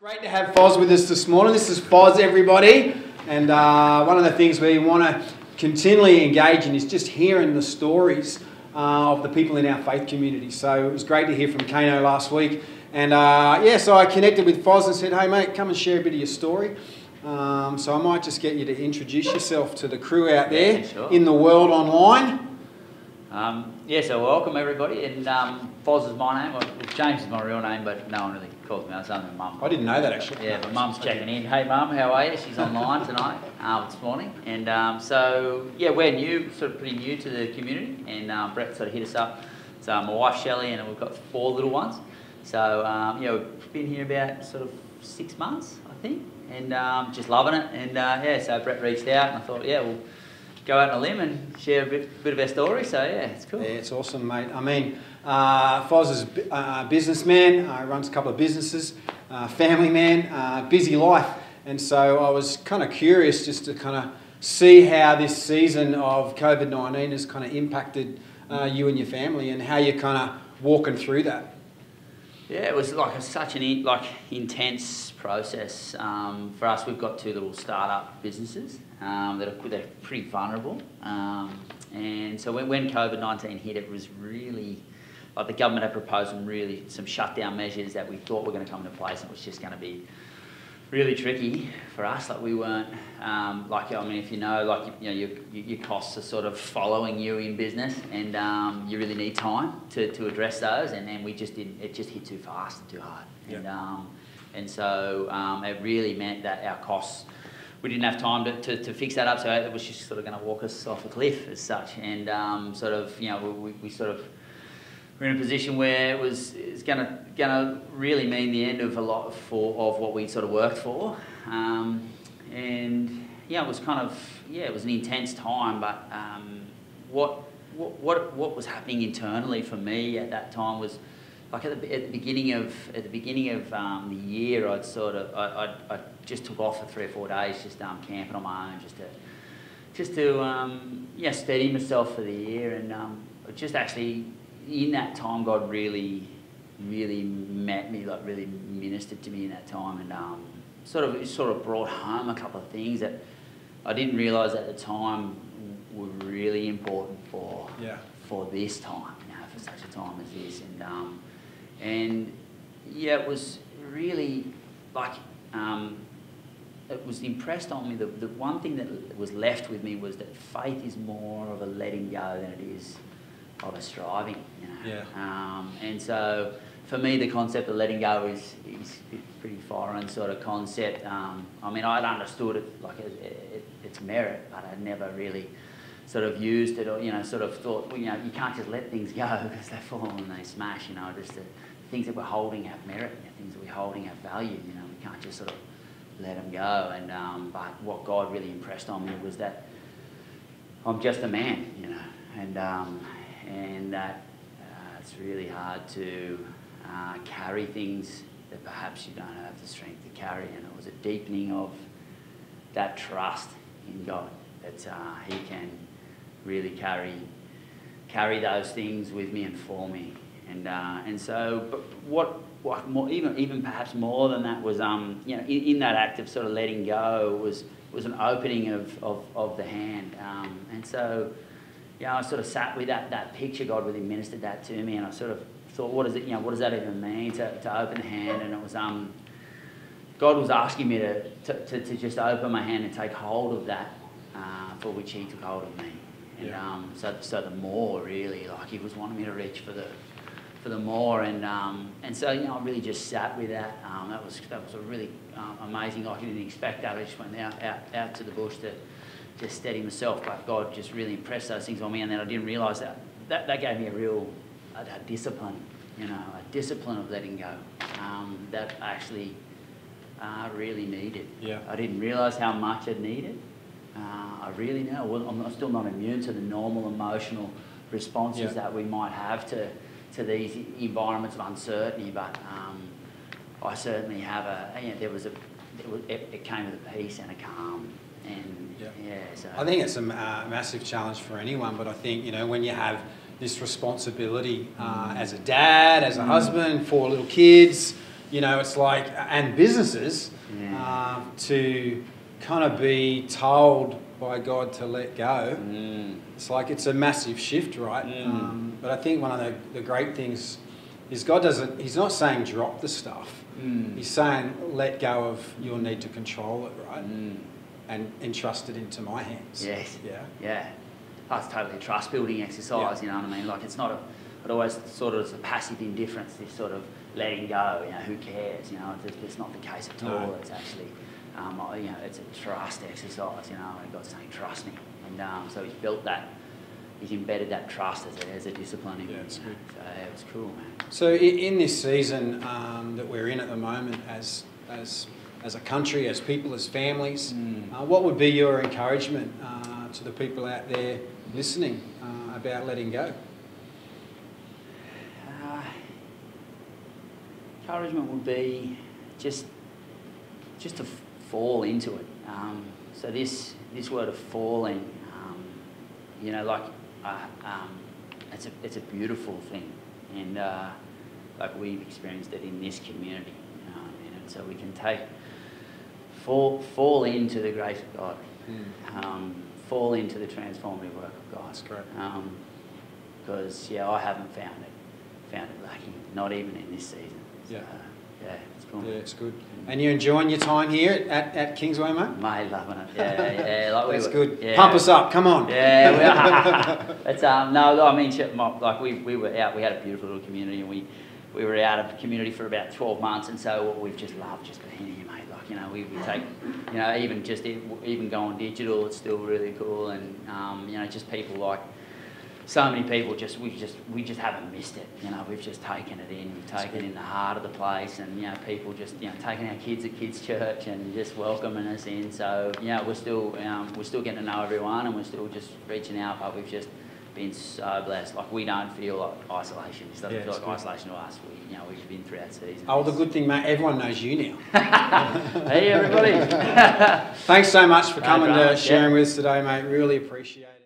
Great to have Foz with us this morning. This is Foz, everybody. And one of the things we want to continually engage in is just hearing the stories of the people in our faith community. So it was great to hear from Kano last week. And so I connected with Foz and said, hey mate, come and share a bit of your story. So I might just get you to introduce yourself to the crew out there in the world online. So welcome everybody, and Foz is my name. Well, James is my real name, but no one really calls me that. It's only my mum. I didn't know that actually. Yeah, but mum's checking in. Hey mum, how are you? She's online tonight, this morning. And we're new, sort of pretty new to the community, and Brett sort of hit us up. So my wife Shelley, and we've got 4 little ones. So we've been here about sort of 6 months, I think, and just loving it. And so Brett reached out, and I thought, we'll go out on a limb and share a bit of our story. So it's cool. Yeah, it's awesome, mate. I mean, Foz is a businessman. He runs a couple of businesses, family man, busy life. And so I was kind of curious just to kind of see how this season of COVID-19 has kind of impacted you and your family, and how you're kind of walking through that. Yeah, it was like such an intense process. For us, we've got 2 little startup businesses that are pretty vulnerable. And so when COVID-19 hit, it was really, like the government had proposed some shutdown measures that we thought were going to come into place, and it was just going to be really tricky for us. Like we weren't, if you know, your costs are sort of following you in business, and you really need time to address those, and we just didn't, it just hit too fast and too hard. Yeah. And so it really meant that our costs, we didn't have time to fix that up, so it was just sort of going to walk us off a cliff as such. And we're in a position where it's going to really mean the end of a lot of what we sort of worked for. It was it was an intense time. But what was happening internally for me at that time was, like at the beginning of the year, I just took off for 3 or 4 days, just camping on my own, just to steady myself for the year. And just actually in that time, God really met me, like really ministered to me in that time, and sort of brought home a couple of things that I didn't realise at the time were really important for this time, for such a time as this. It was really like it was impressed on me. The one thing that was left with me was that faith is more of a letting go than it is of a striving. And so for me, the concept of letting go is a pretty foreign sort of concept. I'd understood it like its merit, but I'd never really sort of used it, or sort of thought, well, you can't just let things go because they fall and they smash. Just the things that we're holding have merit, things that we're holding have value. We can't just sort of let them go. And but what God really impressed on me was that I'm just a man, and that it's really hard to carry things that perhaps you don't have the strength to carry. And it was a deepening of that trust in God, that He can really carry those things with me and for me. And so, but what more, even perhaps more than that was, in that act of sort of letting go was an opening of the hand. And so, I sort of sat with that picture. God really ministered that to me, and I sort of thought, what does that even mean to open the hand? And it was God was asking me to just open my hand and take hold of that, for which He took hold of me. And so the more, really, like He was wanting me to reach for the more, and so I really just sat with that. That was a really amazing. Like I didn't expect that. I just went out to the bush to just steady myself, but God just really impressed those things on me, and then I didn't realise that gave me a real discipline, a discipline of letting go, that I actually really needed. Yeah. I didn't realise how much I needed. I really know. Well, I'm still not immune to the normal emotional responses that we might have to these environments of uncertainty, but I certainly have it came with a peace and a calm. And so I think it's a massive challenge for anyone, but I think when you have this responsibility as a dad, as a husband, 4 little kids, you know, it's like, and businesses, Yeah. to kind of be told by God to let go. It's like it's a massive shift, right? But I think one of the great things is God doesn't, he's not saying drop the stuff. He's saying let go of your need to control it, right? And entrust it into my hands. Yes. Yeah. Yeah. That's totally a trust building exercise, you know what I mean? Like it's not it always sort of is a passive indifference, this sort of letting go, you know, who cares, you know, it's not the case at all. It's actually, you know, it's a trust exercise, you know, and God's saying, trust me. And so he's built that, he's embedded that trust as a discipline in me. It's good. So yeah, it was cool, man. So in this season that we're in at the moment, as a country, as people, as families, what would be your encouragement to the people out there listening about letting go? Encouragement would be just to fall into it. So this word of falling, you know, like it's a beautiful thing, and like we've experienced it in this community, you know what I mean? And so we can fall into the grace of God, fall into the transformative work of God. That's great. Because I haven't found it lacking, not even in this season. So, yeah, it's cool. Yeah, it's good. And you enjoying your time here at Kingsway, mate? Mate, loving it. Yeah. Like that's good. Yeah. Pump us up, come on. Yeah, it's no, I mean, like we were out. We had a beautiful little community, and we were out of the community for about 12 months, and so we've just loved just being here, mate. Like, you know, we take, you know, even going digital, it's still really cool, and you know, just people like. So many people we just haven't missed it. You know, we've just taken it in. We've taken it in the heart of the place, and you know, people just taking our kids at kids' church and just welcoming us in. So we're still getting to know everyone, and we're still just reaching out. But we've just been so blessed. Like we don't feel like isolation. It doesn't feel like isolation to us. We've been through that season. Oh, the good thing, mate, everyone knows you now. Hey, everybody. Thanks so much for coming to sharing with us today, mate. Really appreciate it.